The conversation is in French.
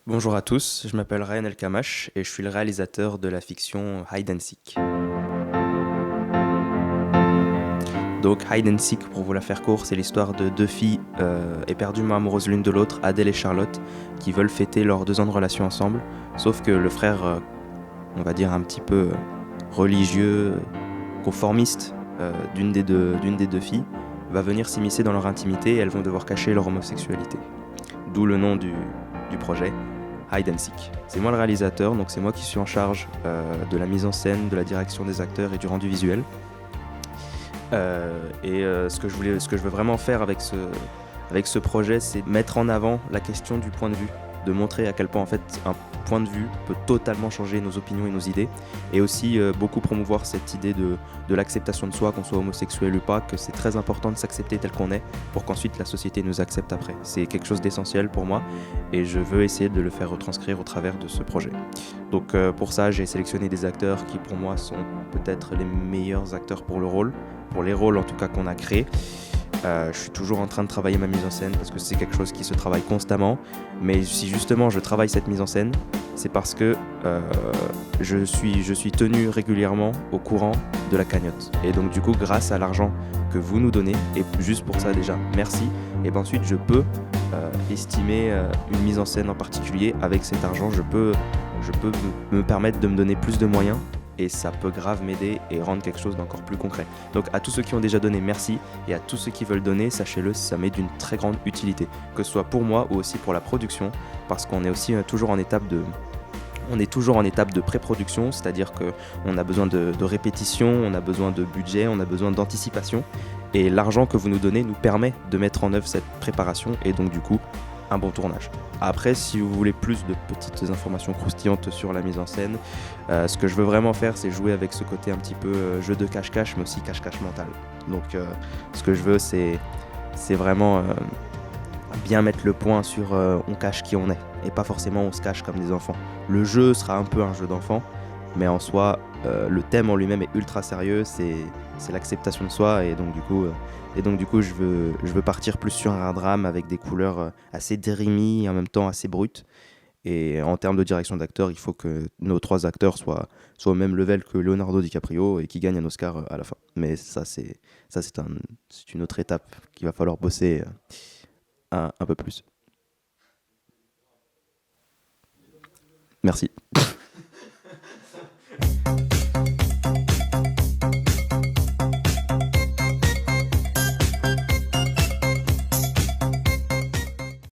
Bonjour à tous, je m'appelle Ryan El-Kamash et je suis le réalisateur de la fiction Hide and Seek. Donc Hide and Seek, pour vous la faire court, c'est l'histoire de deux filles éperdument amoureuses l'une de l'autre, Adèle et Charlotte, qui veulent fêter leurs 2 ans de relation ensemble, sauf que le frère, on va dire un petit peu religieux, conformiste d'une des deux filles, va venir s'immiscer dans leur intimité et elles vont devoir cacher leur homosexualité. D'où le nom du projet, Hide and Seek. C'est moi le réalisateur, donc c'est moi qui suis en charge de la mise en scène, de la direction des acteurs et du rendu visuel. Ce que je veux vraiment faire avec ce projet, c'est mettre en avant la question du point de vue, de montrer à quel point en fait un point de vue peut totalement changer nos opinions et nos idées, et aussi beaucoup promouvoir cette idée de l'acceptation de soi, qu'on soit homosexuel ou pas, que c'est très important de s'accepter tel qu'on est pour qu'ensuite la société nous accepte après. C'est quelque chose d'essentiel pour moi et je veux essayer de le faire retranscrire au travers de ce projet. Donc pour ça, j'ai sélectionné des acteurs qui pour moi sont peut-être les meilleurs acteurs pour les rôles en tout cas qu'on a créés. Je suis toujours en train de travailler ma mise en scène parce que c'est quelque chose qui se travaille constamment. Mais si justement je travaille cette mise en scène, c'est parce que je suis tenu régulièrement au courant de la cagnotte. Et donc du coup, grâce à l'argent que vous nous donnez, et juste pour ça déjà, merci. Et ben ensuite, je peux estimer une mise en scène en particulier. Avec cet argent, je peux me permettre de me donner plus de moyens. Et ça peut grave m'aider et rendre quelque chose d'encore plus concret. Donc à tous ceux qui ont déjà donné, merci. Et à tous ceux qui veulent donner, sachez-le, ça m'est d'une très grande utilité. Que ce soit pour moi ou aussi pour la production. Parce qu'on est aussi toujours en étape de pré-production, c'est-à-dire qu'on a besoin de répétition, on a besoin de budget, on a besoin d'anticipation. Et l'argent que vous nous donnez nous permet de mettre en œuvre cette préparation et donc du coup, un bon tournage. Après, si vous voulez plus de petites informations croustillantes sur la mise en scène, ce que je veux vraiment faire, c'est jouer avec ce côté un petit peu jeu de cache-cache, mais aussi cache-cache mental. Donc, ce que je veux, c'est vraiment bien mettre le point sur on cache qui on est, et pas forcément on se cache comme des enfants. Le jeu sera un peu un jeu d'enfant, mais en soi, le thème en lui-même est ultra sérieux, c'est l'acceptation de soi, et donc du coup je veux partir plus sur un drame avec des couleurs assez dreamy et en même temps assez brutes. Et en termes de direction d'acteur, il faut que nos 3 acteurs soient au même level que Leonardo DiCaprio et qui gagnent un Oscar à la fin. Mais c'est une autre étape qu'il va falloir bosser un peu plus. Merci.